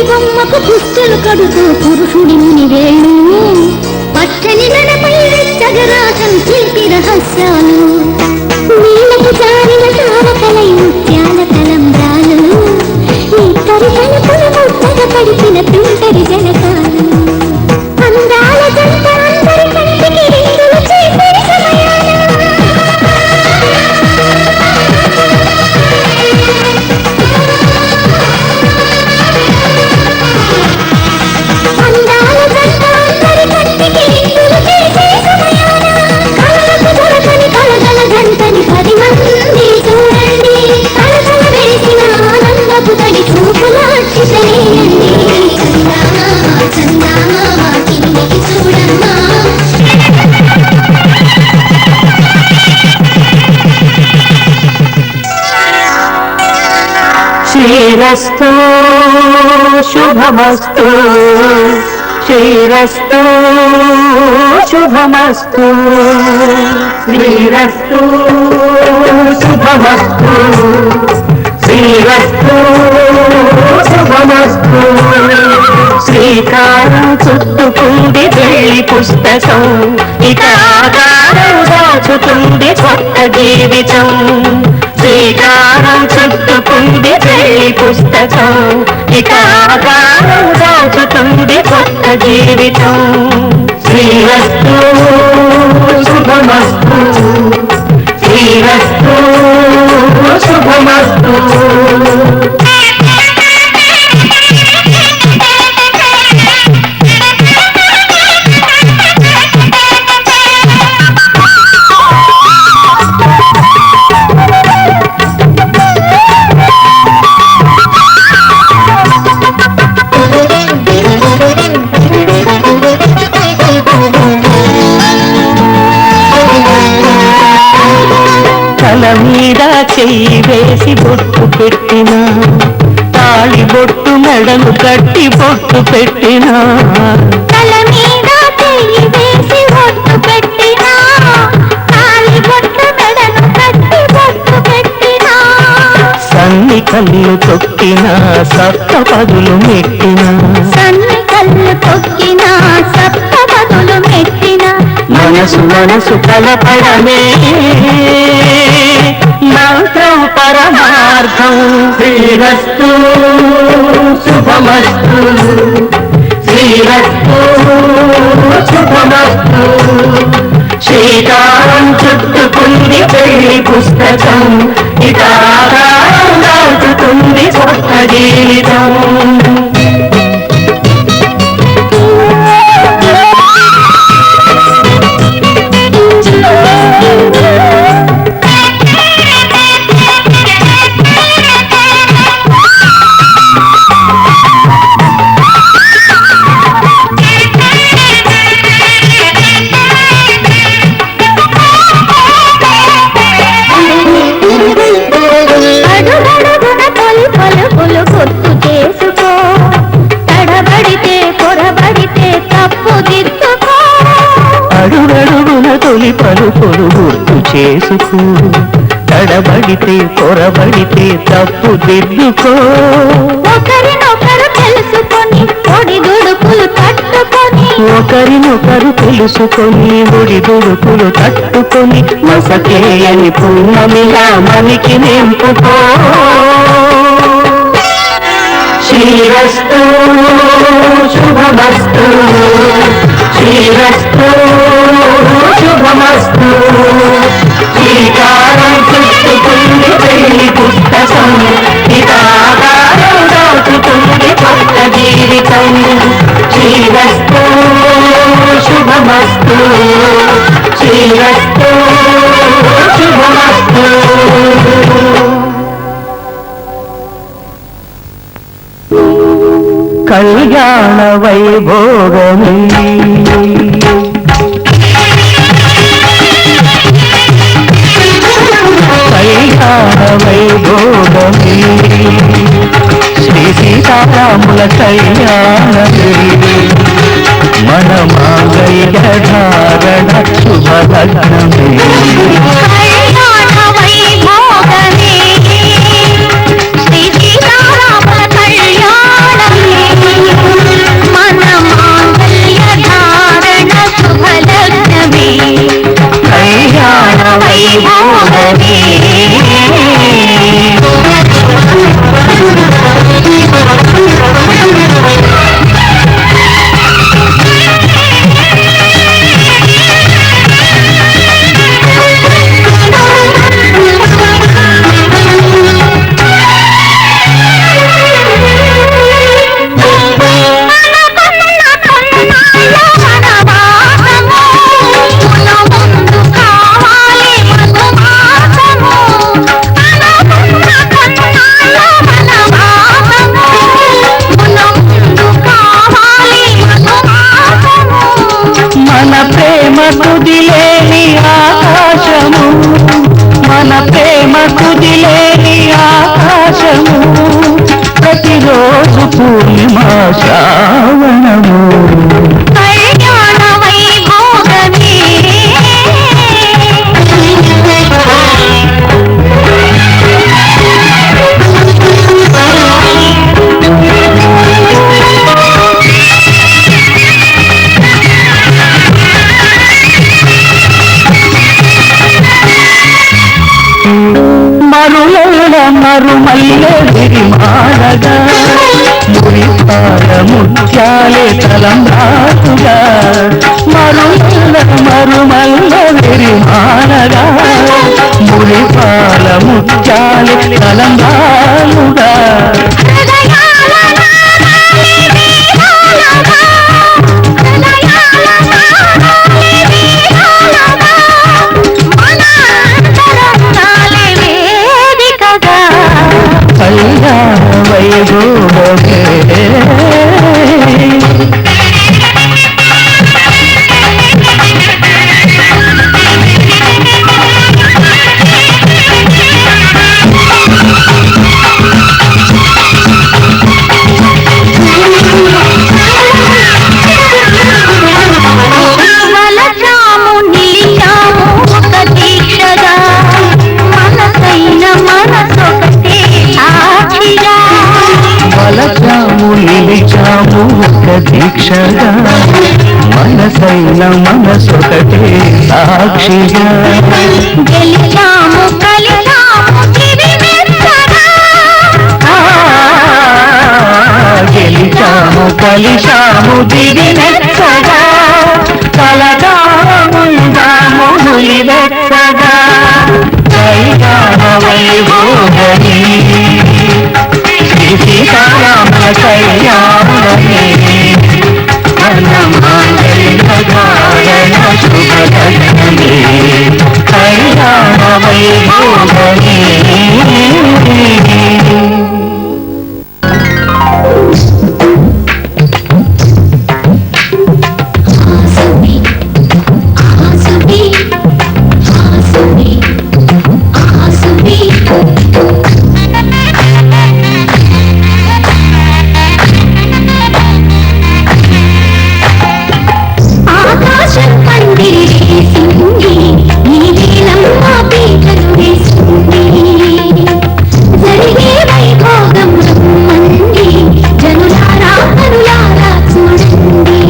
బొమ్మకు పుస్తలు కడుతూ పురుషుడి ముని వేణు పచ్చని నడపై వెచ్చగరాసం చిలిపి రహస్యాలు నీళ్ళకు జారిన తారకలై ముత్యాల తలంబ్రాలు ఇద్దరి తలుపులు ముద్దగా తడిపిన తుంటరి జలకాలు అందాల జంట అందరి కంటికి విందులు చేసే సమయాన శ్రీరస్తు శుభమస్తు శ్రీరస్తు శుభమస్తు శ్రీరస్తు శుభమస్తు శ్రీరస్తు శుభమస్తు శ్రీకారం చుట్టుకుంది పెళ్లి పుస్తకం ఇక ఆకారం దాచుతుంది కొత్త జీవితం శ్రీకారం చుట్టుకుంది పెళ్లి పుస్తకం ఇక ఆకారం దాచుతుంది కొత్త జీవితం శ్రీరస్తు శుభమస్తు శ్రీరస్తు శుభమస్తు మీద చెయ్యి వేసి బొట్టు పెట్టిన తాళి బొట్టు మెడలు కట్టి బొట్టు పెట్టిన తల మీద చెయ్యి వేసి బొట్టు పెట్టిన తాళి బొట్టు మెడలు కట్టి బొట్టు పెట్టిన సన్ని కళ్ళు తొక్కిన సప్త పదులు మెట్టిన సన్ని కళ్ళు తొక్కిన సప్త పదులు మెట్టిన మనసు కలపడమే మంత్రం పరమార్థం శ్రీరస్తు శుభమస్తు శ్రీరస్తు శుభమస్తు శ్రీకారం చుట్టుకుంది పెళ్లి పుస్తకం ఇక ఆకారం దాచుతుంది కొత్త జీవితం తొలి పలుకులు గుర్తు చేసుకో తడబడితే పొరబడితే తప్పు దిద్దుకో ఒకరినొకరు తెలుసుకొని ఒడిదుడుకులు తట్టుకొని ఒకరినొకరు తెలుసుకొని ఒడిదుడుకులు తట్టుకొని మసకేయని పుణ్యమిలా మనకి నింపుకో శ్రీరస్తు శుభమస్తు శ్రీరస్తు శుభమస్తు శ్రీకారం చుట్టుకుంది పెళ్లి పుస్తకం ఇక ఆకారం దాచుతుంది కొత్త జీవితం శ్రీరస్తు శుభమస్తు శ్రీరస్తు శుభమస్తు కళ్యాణ వైభోగమే కళ్యాణ వైభోగమే శ్రీ సీతారాముల కళ్యాణమే మన మాంగళ్య ధారణ శుభలగ్నమే శ్రీ సీతారాముల కళ్యాణమే పూర్ణిమ శ్రావణము కళ్యాణ వైభోగమే మరుల మరుమల్లె విరిమారగా మురిపాల ముత్యాలే తలంబ్రాలుగా మరుల మరుమల్లె విరిమారగా మురిపాల ముత్యాలే తలంబ్రాలుగా కళ్యాణ వైభోగమే వలచాము నిలిచాము ఒక దీక్షగా మనసైన మనసొకటే సాక్షిగా వలచాము నిలిచాము ఒక దీక్షగా మనసైన మనసొకటే సాక్షిగా గెలిచాము కలిచాము గిరిమెత్తగా గెలిచాము కలిశాము దిగినెచ్చగా కలగాముందాము నులివెచ్చగా కళ్యాణ వైభోగమే శ్రీ సీతారామ కళ్యాణమే అన్నమాంగళ్యధారణ శుభగణమే కళ్యాణ వైభోగమే ఆసుబి ఆసుబి ఆసుబి ఆసుబి ఆకాశం పందిరేసింది ఈ నీలమ్మ పీకలు వేసింది జరిగే వైభోగం రమ్మంది జనులారా కనులారా చూడండి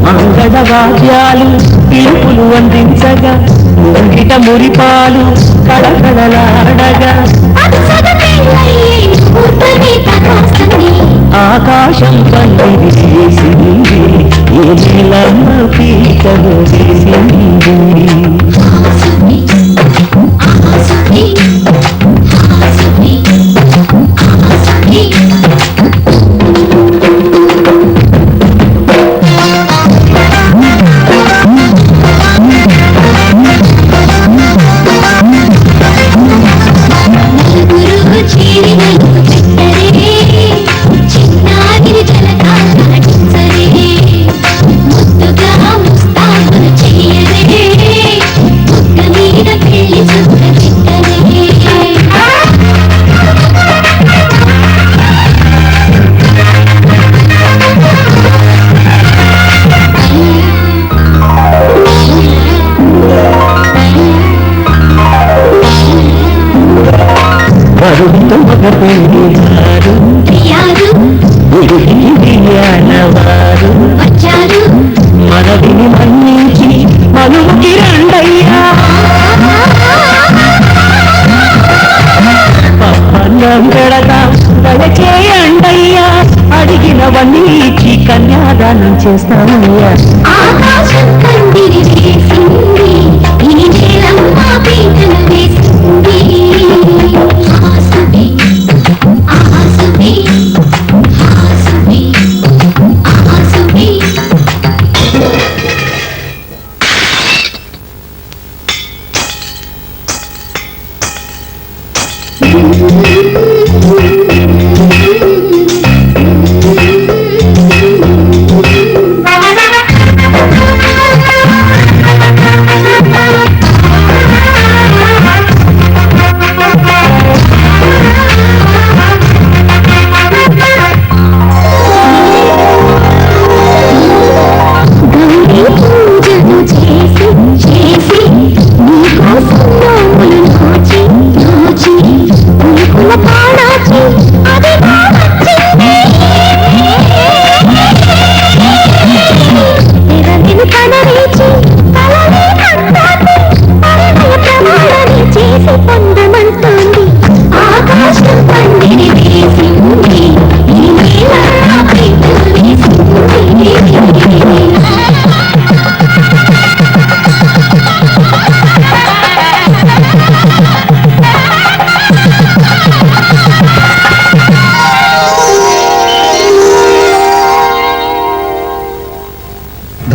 మంగళ వాద్యాలు పిలుపులు అందించగా ముంగిట మురిపాలు కళకళలాడగా ఆకాశం పందిరేసింది ఈ నీలమ్మ పీకలు వేసింది చిన్నాగిరి జలకాల నటించరే ముద్దుగా ముస్తాబులు చెయ్యరే ముద్ద మీద పెళ్లి చుక్క చిట్టరే వరుణు మగ పెళ్ళివారు ప్రియారు విడియానవారు వచ్చారు మనవిని మన్నించి మనుకి రండయ్యా పప్పన్నం పెడదాం దయచేయండయ్యా అడిగినవన్నీ ఇచ్చి కన్యాదానం చేస్తామయ్యా ఆకాశం కందిరి వేసింది ఈ నీలమ్మ పీకలు వేసింది ఆసుబి ఆసుబి ఆసుబి ఆసుబి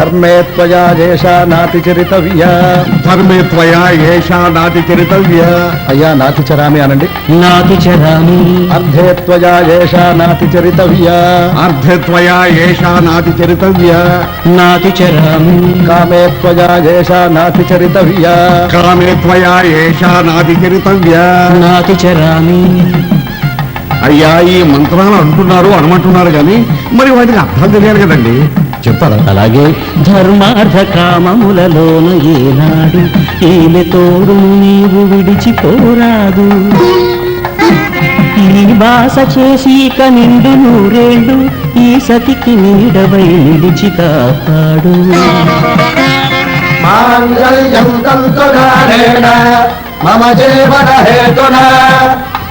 ధర్మే త్వయా ఏషా నాతి చరితవ్య. ధర్మే త్వయా ఏషా నాతి చరితవ్య. అయ్యా నాతి చరామి అనండి. నాతి చరామి. అర్ధే త్వయా ఏషా నాతి చరితవ్య. అర్ధే త్వయా ఏషా నాతి చరితవ్య. నాతి చరామి. కామే త్వయా ఏషా నాతి చరితవ్య. కామే త్వయా ఏషా నాతి చరితవ్య. నాతి చరామి. అయ్యా ఈ మంత్రాలు అంటున్నారు అనమంటున్నారు కానీ మరి వాటికి అర్థాలు తెలియాలి కదండి, చెప్తారా? అలాగే ధర్మార్థ కామములలోన ఏనాడు ఈమె తోడు నీవు విడిచిపోరాదు. ఈ బాస చేసి నిండు నూరేళ్ళు ఈ సతికి నీడవై నిలిచి కాపాడు. మాంగళ్యం తంతునానేన మమ జీవన హేతునా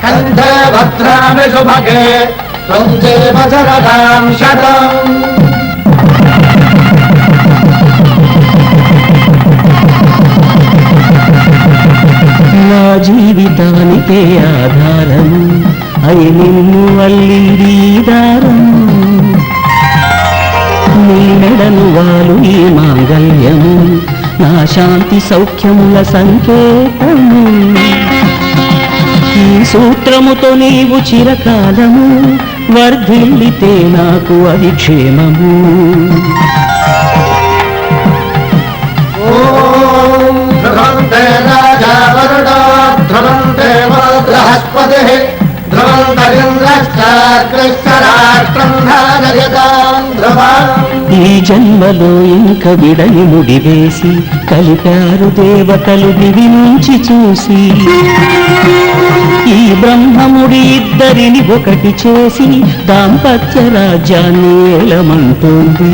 కంఠే భద్రామి శుభగే త్వం జీవ శరదాం శతం. నా జీవితానికే ఆధారము అయి నిన్ను అల్లిడి దారము. నీ మెడను వాలు ఈ మాంగళ్యము నా శాంతి సౌఖ్యముల సంకేతము. ఈ సూత్రముతో నీవు చిరకాలము వర్ధిల్లితే నాకు అది క్షేమము. ఓం ధ్రువంతే రాజా వరుణో ధ్రువంతే బృహస్పతిః ధ్రువంతరింద్రశ్చాగ్నిశ్చ రాష్ట్రం ధారయతాం ధ్రువం. ఈ జన్మలో ఇంక విడని ముడివేసి కలిపారు దేవతలు దివి నుంచి చూసి. ఈ బ్రహ్మముడి ఇద్దరిని ఒకటి చేసి దాంపత్య రాజ్యాన్ని ఏలమంటుంది.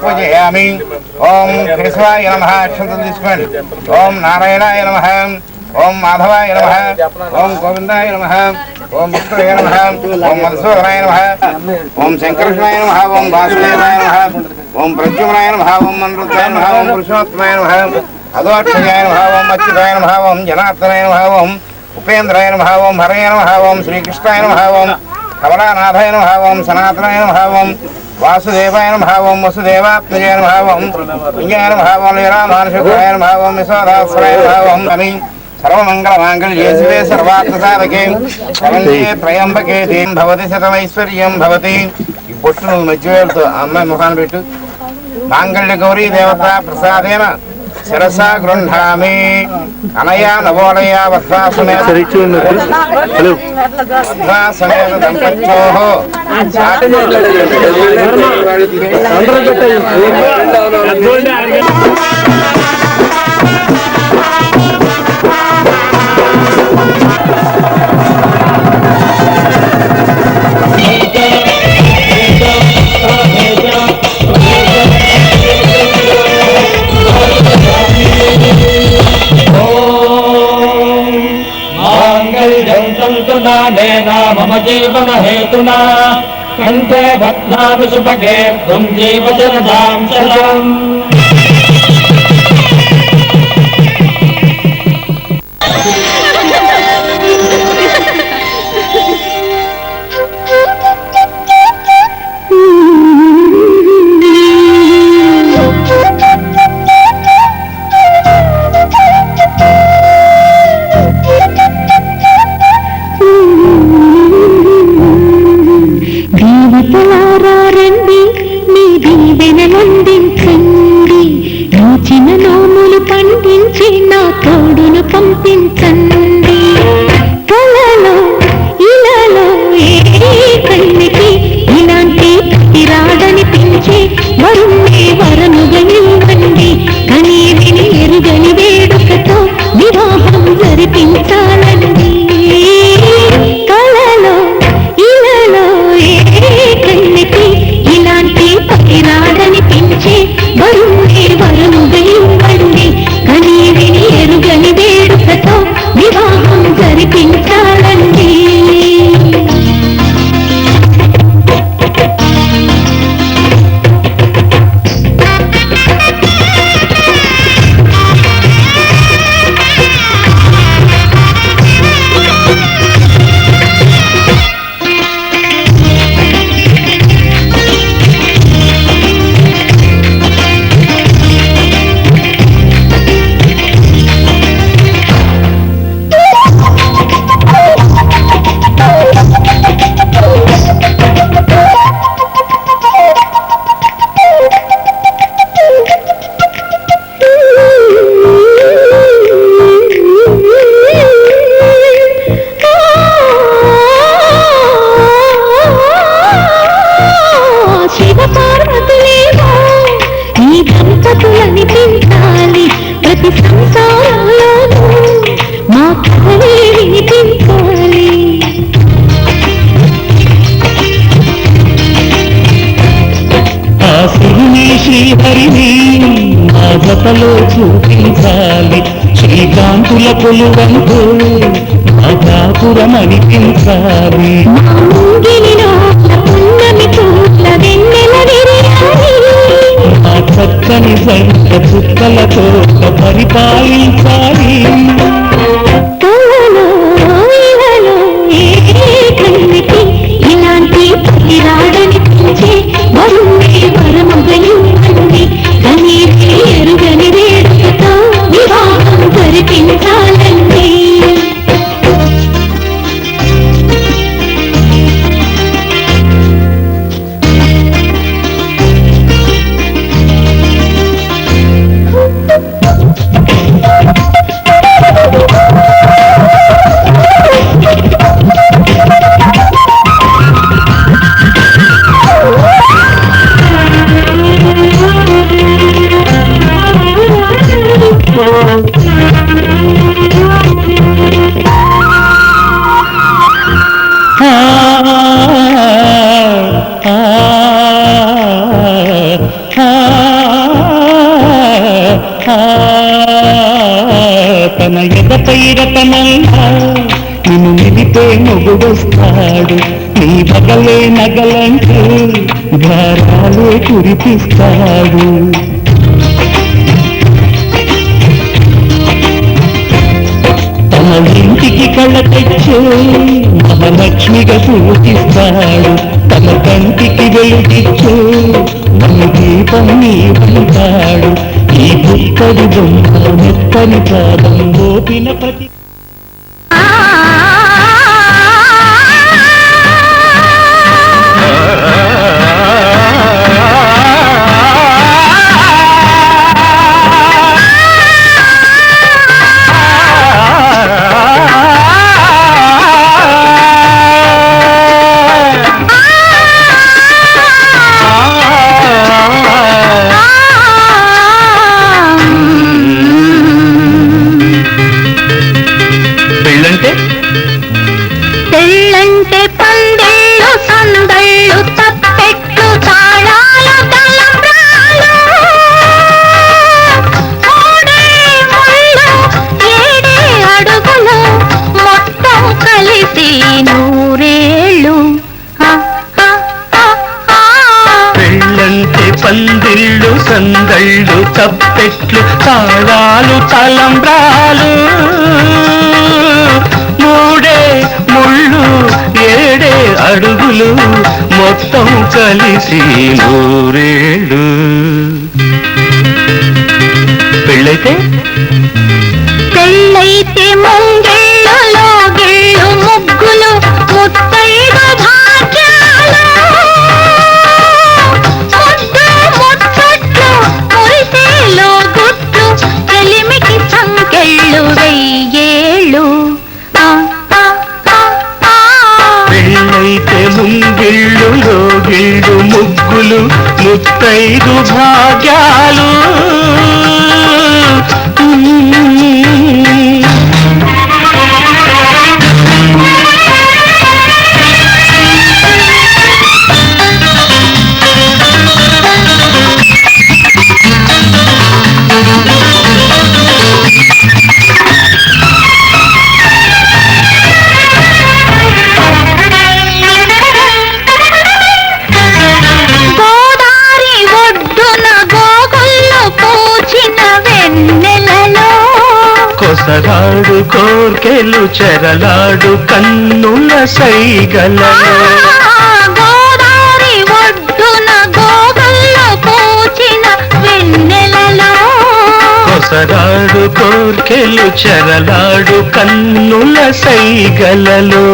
పూజయామి. ఓం కేశవాయ నమః అక్షంతలు తీసుకోండి. ఓం నారాయణాయ నమః. ఓం మాధవాయ నమః. ఓం గోవిందాయ నమః. ఓం విష్ణువే నమః. ఓం మధుసూదనాయ నమః. ఓం శంకర్షణాయ నమః. ఓం వాసుదేవాయ నమః. ఓం ప్రద్యుమ్నాయ నమః. ఓం మన్రుద్రాయ నమః. ఓం పురుషోత్తమాయ నమః. అదోక్షయాయ నమః. ఓం అచ్యుతాయ నమః. ఓం జనార్దనాయ నమః. ఓం ఉపేంద్రాయ నమః. ఓం హరయ నమః. ఓం శ్రీకృష్ణాయ నమః. ఓం కమలానాథాయ నమః. ఓం సనాతనాయ నమః. ఓం వాసుదేవాయ నమః. ఓం వసుదేవాత్మజాయ నమః. ఓం లింగాయ నమః. ఓం లీలామానుషాయ నమః. ఓం యశోదాస్వరాయ నమః. ఓం అమి సర్వమంగళమాంగళ్యే శివే సర్వార్థసాధకే శరణ్యే త్రయంబకే దేం భవతి శతమైశ్వర్యం భవతి. ఈ బొట్టు నువ్వు మధ్య వేలుతో అమ్మాయి ముఖాన్ని పెట్టు. మాంగళ్య గౌరీ దేవత ప్రసాదేన శిరసా గృహామి. అనయా నవోలయా వద్వాసమేత దంపత్యోః మమ జీవన హేతునా కంఠే భద్నామి శుభగే త్వం జీవ శరదాం శతం. రండి మీ దీవెనలందించండి. నోచిన నోములు పండించి నా తోడును పంపించండి. కలలో ఇలలో ఏ కళ్ళకి ఇలాంటి రాడని పెంచి వరుణ్ణి వరనుగా ఇవ్వండి. కనీ విని ఎరుగని వేడుకతో వివాహం జరిపించాలండి. ప్రతి సంసారంలోనూ మా కథలే వినిపించాలి. ఆ శివుని శ్రీహరిని మా జతలో చూపించాలి. శ్రీకాంతుల కొలువంటూ మా కాపురం అనిపించాలి. మా చక్కని సంత చుక్కలతో పరిపాలించాలి. ఇలాంటి రాడని పెంచే వరుణే వరమగలింది. కనీసి ఎరుగని వేడుకతో వివాహం జరిపించాలండి. తన ఎదపై రతనంగా నిన్ను నిలిపే మొగుడొస్తాడు. నీ బగలే నగలంటూ గారాలే కురిపిస్తాడు. తన ఇంటికి కళ్ళ తెచ్చే మహాలక్ష్మిగా పూజిస్తాడు. తన కంటికి వెలుగిచ్చే మన దీపం నీవంటాడు. ఈ పుక్కడి బొమ్మ మెత్తని పాదం గోపిన ప్రతి పెళ్ళంటే పందిళ్ళు సందళ్ళు తప్పెట్లు తాళాలు తలంబ్రాలు మూడే ముళ్ళు ఏడే అడుగులు మొత్తం కలిసి నూరేళ్ళు. పెళ్ళంటే పందిళ్ళు సందళ్ళు తప్పెట్లు తాళాలు తలంబ్రాలు మూడే ముళ్ళు ఏడే అడుగులు మొత్తం కలిసి నూరేళ్ళు. పెళ్ళైతే ముంగిళ్ళు లోగిళ్ళు ముగ్గులు ముత్తైదు భాగ్యాలు ముద్దు ముచ్చట్లు మురిసే లోగుట్లు కలిమికి సంకెళ్ళు వెయ్యేళ్ళు. పెళ్ళైతే ముంగిళ్ళు లోగిళ్ళు ముగ్గులు ముత్తైదు భాగ్యాలు కొసరాడు కోర్కెలు చెరలాడు కన్నుల సైగలలో గోదారి ఒడ్డున గోగల్లో పూచిన వెన్నెలలో కొసరాడు కోర్కెలు చెరలాడు కన్నుల సైగలలో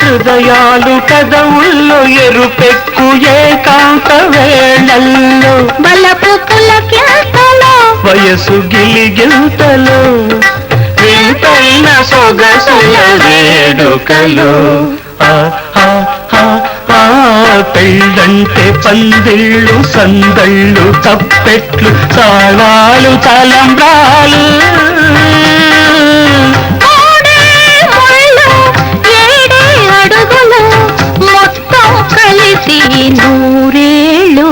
హృదయాలు కదవుల్లో ఎరుపెక్కు ఏకాంత వేళల్లో బలపు పులకింతలో వయసు గిలిగిల్తలో వింతైన సొగసుల వేడుకలో పెళ్ళంటే పందిళ్ళు సందళ్ళు తప్పెట్లు తాళాలు తలంబ్రాలు అడుగులు మొత్తం కలిసి నూరేళ్ళు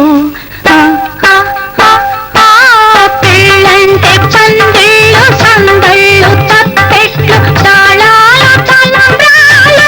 పెళ్ళంటే పందిళ్ళు సందళ్ళు తప్పెట్లు తాళాలు తలంబ్రాలు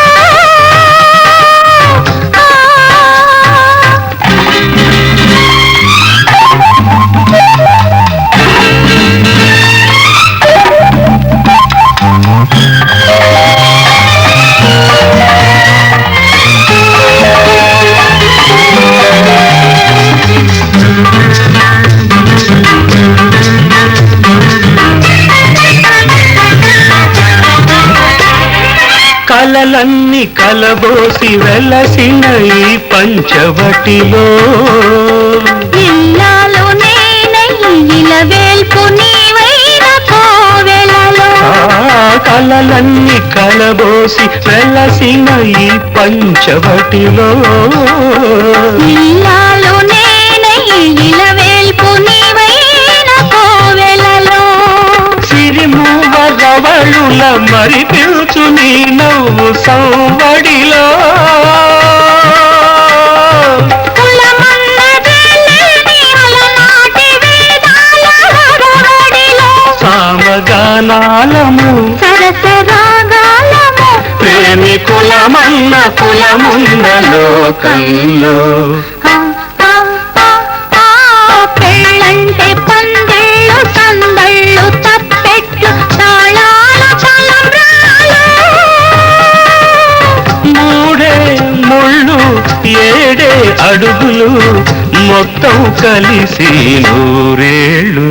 కలలన్నీ కలబోసి వెలసిన ఈ పంచవటిలో ఇల్లాలు నేనై ఇలవేల్పు నీవైన కోవెలలో కలలన్నీ కలబోసి వెలసిన ఈ పంచవటిలో ఇల్లాలు నేనై ఇలవేల్పు నీవైన కోవెలలో సిరిమూవ రవళుల మరి పిలుచు నీ నవ్వు సంవడిలో సామగానాలము సరసరాగాలము ప్రేమికులమన్న కులమున్న లోకంలో పెళ్ళంటే పందిళ్ళు సందళ్ళు తప్పెట్లు తాళాల తలంబ్రాలు మూడే ముళ్ళు ఏడే అడుగులు మొత్తం కలిసి నూరేళ్ళు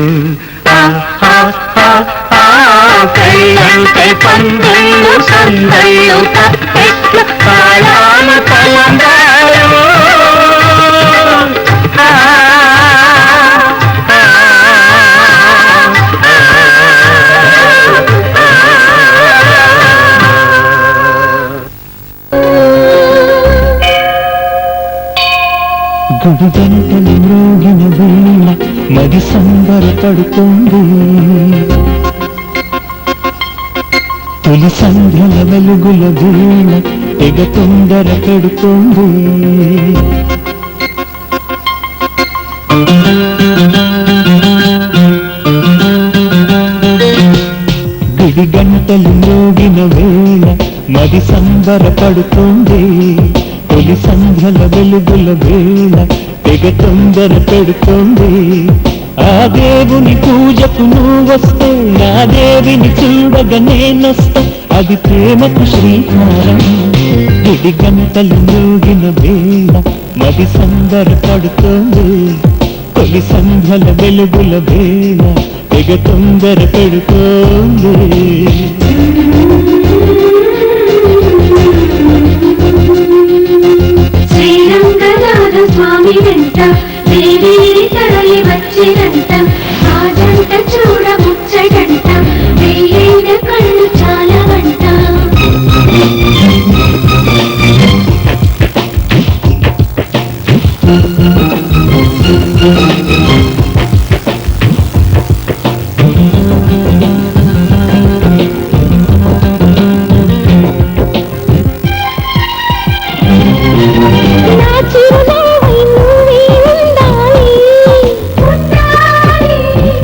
పెళ్ళంటే పందిళ్ళు సందళ్ళు తప్పెట్లు తాళాల తలంబ్రాలు గుడిగంటలు మ్రోగిన వేళ మది సంబరపడుతుంది తొలి సంధ్యల వెలుగుల వేళ తెగ తొందర పెడుతుంది గుడిగంటలు మ్రోగిన వేళ మది సంబరపడుతుంది తొలి సంధ్యల వెలుగుల వేళ తెగ తొందర పెడుతుంది ఆ దేవుని పూజకు నువ్వు వస్తే నా దేవిని చూడగా నేనొస్తా అది ప్రేమకు శ్రీకారం గుడి గంటలు మ్రోగిన వేళ మది సంబరపడుతుంది తొలి సంధ్యల వెలుగుల వేళ తెగ తొందర పెడుతుంది శ్రీరంగనాథ స్వామి వెంట దేవేరి తరలి వచ్చినంత ఆ జంట చూడ ముచ్చటంట వెయ్యైన కళ్ళు చాలవంట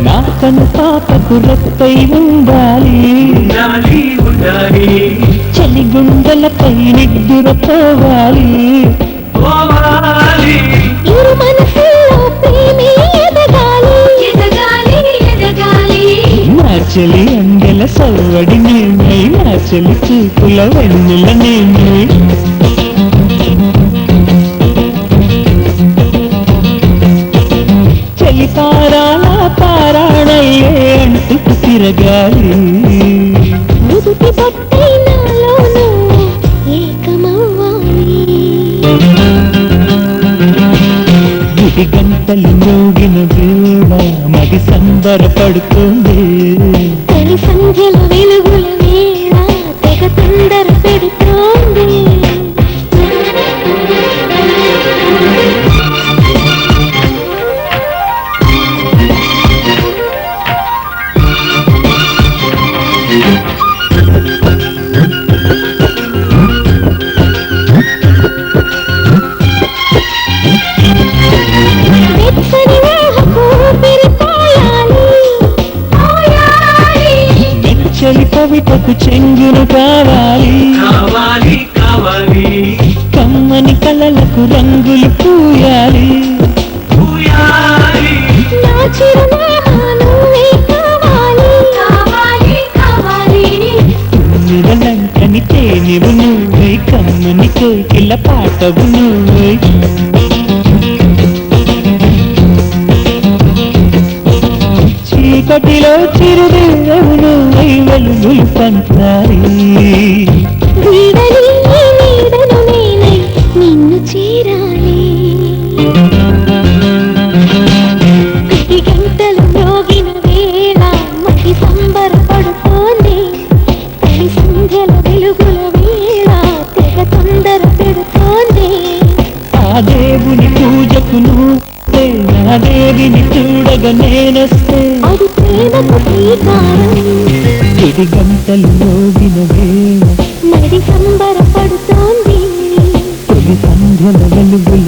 నా కను పాపకు రెప్పై ఉండాలి చలి గుండెలపై నిద్దురపోవాలి ఇరు మనసుల్లో ప్రేమే ఎదగాలి ఎదగాలి ఎదగాలి నా చెలి అందెల సవ్వడి నేనే నా చెలి చూపుల వెన్నెల నేనే చెలి పారాల పారాణయ్యే అంటూ తిరగాలి ముదుటి పట్టై నాలోనూ ఏకమవ్వాలి గుడి గంటలు మ్రోగిన వేళ మది సంబరపడుతుంది తొలి సంధ్యల వెలుగుల వేళ తెగ తొందర పెడుతోంది కలలకు చెంగును కావాలి కావాలి కావాలి కమ్మని కలలకు రంగులు పూయాలి పూయాలి నా చిరునామా నువ్వే కావాలి కావాలి కావాలి నిరలంకని తేనివు నువ్వై కమ్మని కోకిల పాటవు నువ్వై చీకటిలో చిరుదేవు నువ్వై వెలుగులు పంచాలి వీడని నీ నీడను నేనై నిన్ను చేరాలి 10 గంటలు మ్రోగిన వేళ మతి సంబరపడుతోంది తడి సంధ్యల వెలుగుల వేళ తెగ తొందర పెడుతోంది ఆ దేవుని పూజకు నువ్వే నా దేవిని చూడగా నేనొస్తే అది ప్రేమకు శ్రీకారం 10 గంటలు మోగిన వేళ నడి సంబరపడుతోంది తొలి సంధ్యల వెలుగుల